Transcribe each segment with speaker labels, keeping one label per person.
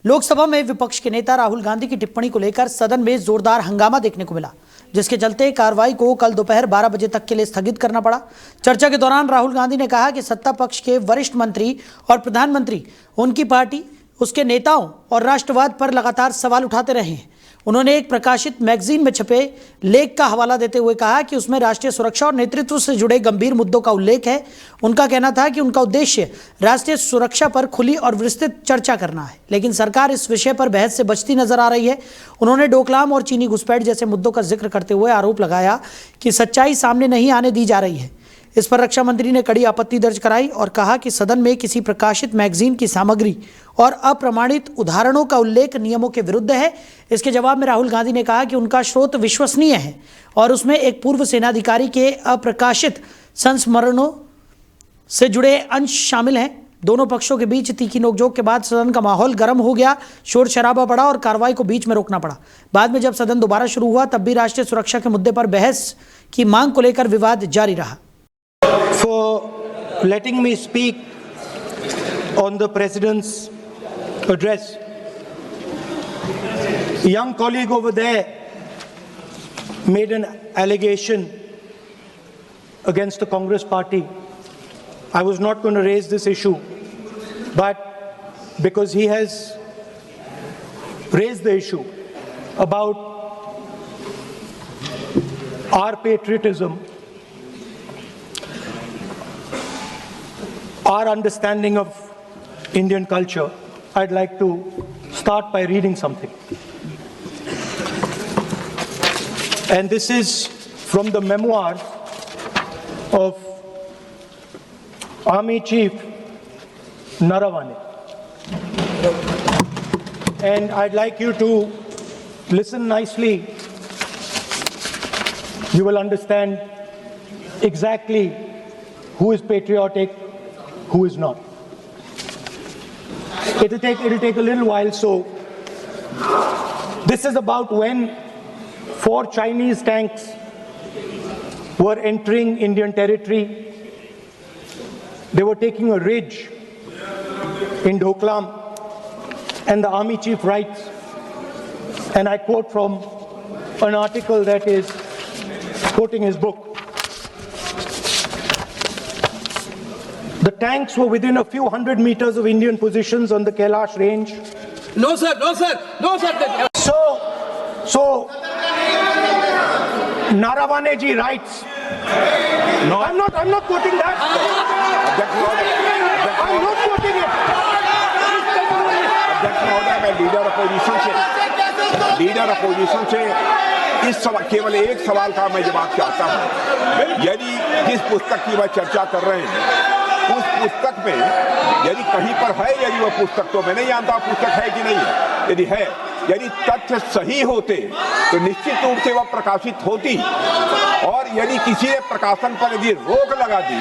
Speaker 1: लोकसभा में विपक्ष के नेता राहुल गांधी की टिप्पणी को लेकर सदन में जोरदार हंगामा देखने को मिला, जिसके चलते कार्रवाई को कल दोपहर 12 बजे तक के लिए स्थगित करना पड़ा। चर्चा के दौरान राहुल गांधी ने कहा कि सत्ता पक्ष के वरिष्ठ मंत्री और प्रधानमंत्री, उनकी पार्टी, उसके नेताओं और राष्ट्रवाद पर लगातार सवाल उठाते रहे हैं। उन्होंने एक प्रकाशित मैगजीन में छपे लेख का हवाला देते हुए कहा कि उसमें राष्ट्रीय सुरक्षा और नेतृत्व से जुड़े गंभीर मुद्दों का उल्लेख है। उनका कहना था कि उनका उद्देश्य राष्ट्रीय सुरक्षा पर खुली और विस्तृत चर्चा करना है, लेकिन सरकार इस विषय पर बहस से बचती नजर आ रही है। उन्होंने डोकलाम और चीनी घुसपैठ जैसे मुद्दों का जिक्र करते हुए आरोप लगाया कि सच्चाई सामने नहीं आने दी जा रही है। इस पर रक्षा मंत्री ने कड़ी आपत्ति दर्ज कराई और कहा कि सदन में किसी प्रकाशित मैगजीन की सामग्री और अप्रमाणित उदाहरणों का उल्लेख नियमों के विरुद्ध है। इसके जवाब में राहुल गांधी ने कहा कि उनका स्रोत विश्वसनीय है और उसमें एक पूर्व सेनाधिकारी के अप्रकाशित संस्मरणों से जुड़े अंश शामिल हैं। दोनों पक्षों के बीच तीखी नोकझोंक के बाद सदन का माहौल गर्म हो गया, शोर शराबा बढ़ा और कार्रवाई को बीच में रोकना पड़ा। बाद में जब सदन दोबारा शुरू हुआ तब भी राष्ट्रीय सुरक्षा के मुद्दे पर बहस की मांग को लेकर विवाद जारी रहा।
Speaker 2: For letting me speak on the President's address. A young colleague over there made an allegation against the Congress party. I was not going to raise this issue, but because he has raised the issue about our patriotism, our understanding of Indian culture, I'd like to start by reading something. And this is from the memoirs of Army Chief Naravane. And I'd like you to listen nicely. You will understand exactly who is patriotic, who is not. It'll take a little while. So this is about when 4 Chinese tanks were entering Indian territory. They were taking a ridge in Doklam, and the army chief writes, and I quote from an article that is quoting his book. The tanks were within a few hundred meters of Indian positions on the Kailash range.
Speaker 3: No, sir. No, sir. No, sir.
Speaker 2: So Naravane ji writes. No, I'm not quoting that. I'm not quoting it.
Speaker 4: मैं leader opposition से इस केवल एक सवाल का मैं जवाब चाहता हूं। यदि जिस पुस्तक की मैं चर्चा कर रहे हैं उस पुस्तक में यदि कहीं पर है, यदि वह पुस्तक, तो मैं नहीं जानता पुस्तक है कि नहीं है, यदि है, यदि तथ्य सही होते तो निश्चित रूप से वह प्रकाशित होती, और यदि किसी ने प्रकाशन पर यदि रोक लगा दी,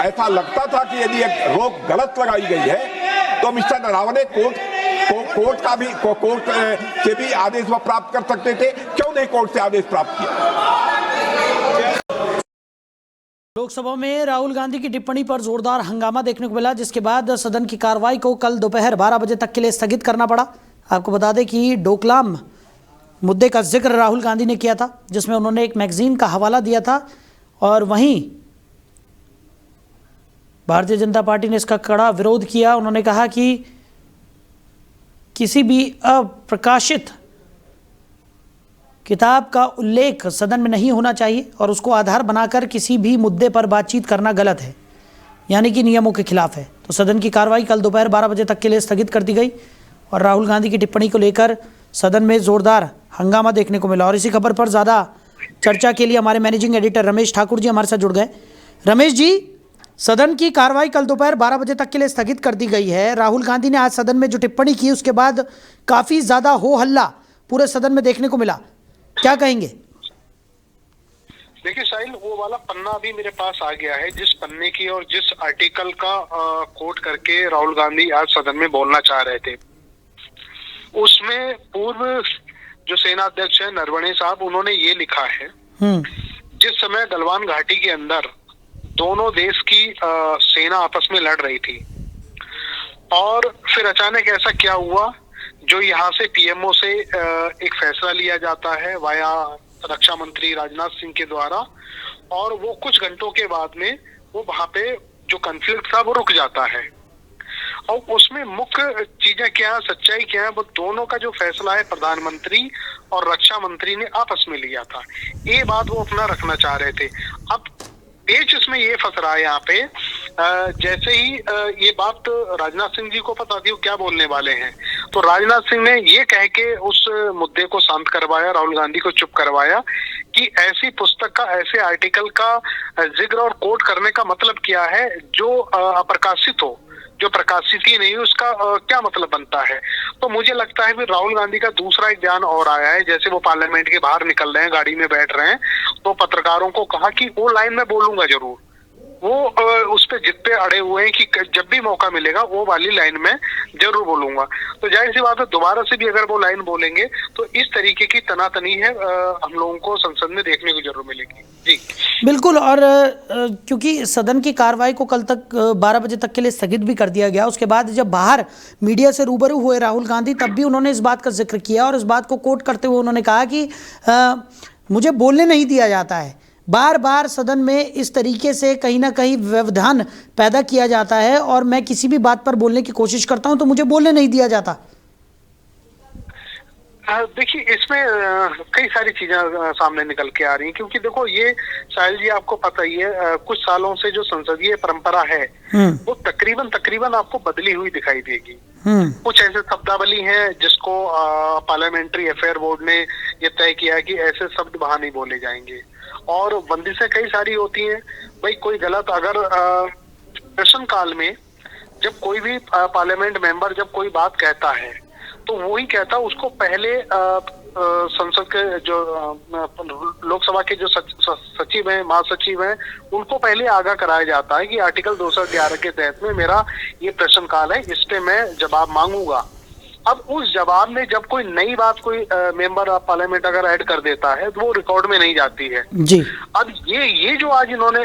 Speaker 4: ऐसा लगता था कि यदि एक रोक गलत लगाई गई है, तो मिस्टर नरावने कोर्ट से भी आदेश वह प्राप्त कर सकते थे। क्यों नहीं कोर्ट से आदेश प्राप्त किया?
Speaker 1: लोकसभा में राहुल गांधी की टिप्पणी पर जोरदार हंगामा देखने को मिला, जिसके बाद सदन की कार्रवाई को कल दोपहर 12 बजे तक के लिए स्थगित करना पड़ा। आपको बता दें कि डोकलाम मुद्दे का जिक्र राहुल गांधी ने किया था, जिसमें उन्होंने एक मैगजीन का हवाला दिया था, और वहीं भारतीय जनता पार्टी ने इसका कड़ा विरोध किया। उन्होंने कहा कि किसी भी अप्रकाशित किताब का उल्लेख सदन में नहीं होना चाहिए और उसको आधार बनाकर किसी भी मुद्दे पर बातचीत करना गलत है, यानी कि नियमों के खिलाफ है। तो सदन की कार्रवाई कल दोपहर 12 बजे तक के लिए स्थगित कर दी गई और राहुल गांधी की टिप्पणी को लेकर सदन में जोरदार हंगामा देखने को मिला। और इसी खबर पर ज़्यादा चर्चा के लिए हमारे मैनेजिंग एडिटर रमेश ठाकुर जी हमारे साथ जुड़ गए। रमेश जी, सदन की कार्रवाई कल दोपहर 12 बजे तक के लिए स्थगित कर दी गई है। राहुल गांधी ने आज सदन में जो टिप्पणी की उसके बाद काफ़ी ज़्यादा हो हल्ला पूरे सदन में देखने को मिला, क्या कहेंगे?
Speaker 5: देखिए साहिल, वो वाला पन्ना अभी मेरे पास आ गया है जिस पन्ने की और जिस आर्टिकल का कोट करके राहुल गांधी आज सदन में बोलना चाह रहे थे। उसमें पूर्व जो सेना अध्यक्ष है नरवणे साहब, उन्होंने ये लिखा है, जिस समय गलवान घाटी के अंदर दोनों देश की सेना आपस में लड़ रही थी और फिर अचानक ऐसा क्या हुआ जो यहाँ से पीएमओ से एक फैसला लिया जाता है वाया रक्षा मंत्री राजनाथ सिंह के द्वारा, और वो कुछ घंटों के बाद में वो वहां पे जो कॉन्फ्लिक्ट था वो रुक जाता है। और उसमें मुख्य चीजें क्या है, सच्चाई क्या है, वो दोनों का जो फैसला है प्रधानमंत्री और रक्षा मंत्री ने आपस में लिया था। ये बात वो अपना रखना चाह रहे थे। अब पेच इसमें ये फंस रहा है यहाँ पे, जैसे ही ये बात राजनाथ सिंह जी को पता थी वो क्या बोलने वाले हैं, तो राजनाथ सिंह ने ये कह के उस मुद्दे को शांत करवाया, राहुल गांधी को चुप करवाया कि ऐसी पुस्तक का, ऐसे आर्टिकल का जिक्र और कोट करने का मतलब क्या है जो अप्रकाशित हो, जो प्रकाशित ही नहीं, उसका क्या मतलब बनता है। तो मुझे लगता है कि राहुल गांधी का दूसरा एक बयान और आया है, जैसे वो पार्लियामेंट के बाहर निकल रहे हैं, गाड़ी में बैठ रहे हैं, तो पत्रकारों को कहा कि वो लाइन में बोलूंगा जरूर। वो उस पे जिद पे अड़े हुए हैं कि जब भी मौका मिलेगा वो वाली लाइन में जरूर बोलूंगा। तो जाहिर सी बात है दोबारा से भी अगर वो लाइन बोलेंगे तो इस तरीके की तनातनी है हम लोगों को संसद में देखने को जरूर मिलेगी। जी
Speaker 1: बिल्कुल। और क्योंकि सदन की कार्रवाई को कल तक 12 बजे तक के लिए स्थगित भी कर दिया गया, उसके बाद जब बाहर मीडिया से रूबरू हुए राहुल गांधी, तब भी उन्होंने इस बात का जिक्र किया और इस बात को कोट करते हुए उन्होंने कहा कि मुझे बोलने नहीं दिया जाता है। बार बार सदन में इस तरीके से कहीं ना कहीं व्यवधान पैदा किया जाता है और मैं किसी भी बात पर बोलने की कोशिश करता हूं तो मुझे बोलने नहीं दिया जाता।
Speaker 5: देखिए इसमें कई सारी चीजें सामने निकल के आ रही हैं, क्योंकि देखो ये साहिल जी आपको पता ही है कुछ सालों से जो संसदीय परंपरा है वो तकरीबन आपको बदली हुई दिखाई देगी। कुछ ऐसे शब्दावली हैं जिसको पार्लियामेंट्री अफेयर बोर्ड ने ये तय किया कि ऐसे शब्द वहां नहीं बोले जाएंगे, और बंदिशें कई सारी होती हैं। भाई कोई गलत अगर प्रश्न काल में जब कोई भी पार्लियामेंट मेंबर जब कोई बात कहता है तो वो ही कहता, उसको पहले संसद के जो लोकसभा के जो सचिव हैं, महासचिव हैं, उनको पहले आगाह कराया जाता है कि आर्टिकल 211 के तहत में मेरा ये प्रश्न काल है, इस पे मैं जवाब मांगूंगा। अब उस जवाब में जब कोई नई बात कोई मेंबर ऑफ पार्लियामेंट अगर ऐड कर देता है तो वो रिकॉर्ड में नहीं जाती है
Speaker 1: जी।
Speaker 5: अब ये जो आज इन्होंने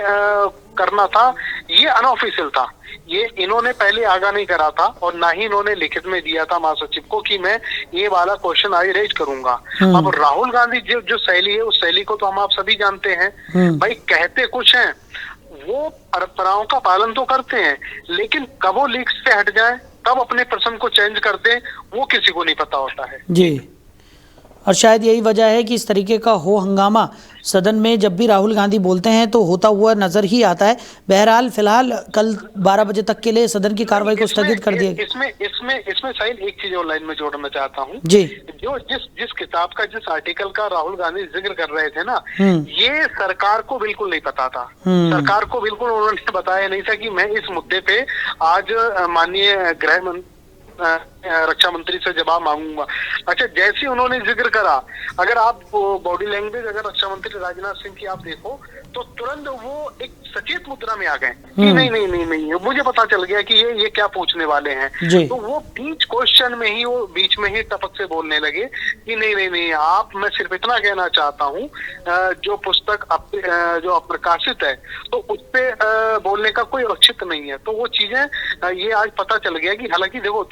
Speaker 5: करना था ये अनऑफिशियल था, ये इन्होंने पहले आगाह नहीं करा था और ना ही इन्होंने लिखित में दिया था महासचिव को कि मैं ये वाला क्वेश्चन आज रेज करूंगा। अब राहुल गांधी जो शैली है उस शैली को तो हम आप सभी जानते हैं। भाई कहते कुछ हैं, वो परंपराओं का पालन तो करते हैं, लेकिन कब वो लीक से हट जाए, कब अपने प्रश्न को चेंज कर दे, वो किसी को नहीं पता होता है
Speaker 1: जी। और शायद यही वजह है कि इस तरीके का हो हंगामा सदन में जब भी राहुल गांधी बोलते हैं तो होता हुआ नजर ही आता है। बहरहाल फिलहाल कल 12 बजे तक के लिए सदन की कार्रवाई को स्थगित कर दिया गया।
Speaker 5: इसमें शायद एक चीज ऑनलाइन में जोड़ना चाहता हूँ
Speaker 1: जी।
Speaker 5: जो जिस किताब का, जिस आर्टिकल का राहुल गांधी जिक्र कर रहे थे ना, ये सरकार को बिल्कुल नहीं पता था। सरकार को बिल्कुल उन्होंने बताया नहीं था कि मैं इस मुद्दे पे आज माननीय रक्षा मंत्री से जवाब मांगूंगा। अच्छा, जैसे उन्होंने जिक्र करा, अगर आप बॉडी लैंग्वेज अगर रक्षा मंत्री राजनाथ सिंह की आप देखो तो तुरंत वो एक सचेत मुद्रा में आ गए कि नहीं, मुझे पता चल गया कि ये क्या पूछने वाले हैं। तो वो क्वेश्चन में ही वो बीच में ही टपक से बोलने लगे कि नहीं आप, मैं सिर्फ इतना कहना चाहता हूँ, जो पुस्तक जो अप्रकाशित है तो उस पे बोलने का कोई औचित्य नहीं है। तो वो चीजें ये आज पता चल गया कि हालांकि देखो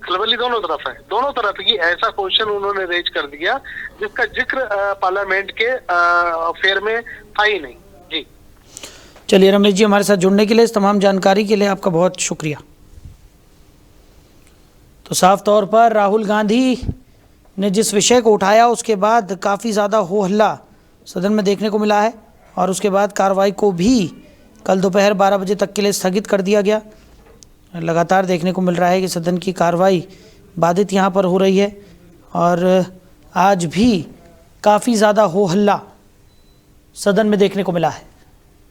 Speaker 5: खलबली दोनों तरफ है, दोनों तरफ की ऐसा क्वेश्चन उन्होंने रेज कर दिया जिसका जिक्र पार्लियामेंट के अफेयर में था ही नहीं। जी
Speaker 1: चलिए रमेश जी, हमारे साथ जुड़ने के लिए, इस तमाम जानकारी के लिए आपका बहुत शुक्रिया। तो साफ तौर पर राहुल गांधी ने जिस विषय को उठाया उसके बाद काफ़ी ज़्यादा हो हल्ला सदन में देखने को मिला है और उसके बाद कार्रवाई को भी कल दोपहर 12 बजे तक के लिए स्थगित कर दिया गया। लगातार देखने को मिल रहा है कि सदन की कार्रवाई बाधित यहाँ पर हो रही है और आज भी काफ़ी ज़्यादा हो हल्ला सदन में देखने को मिला है।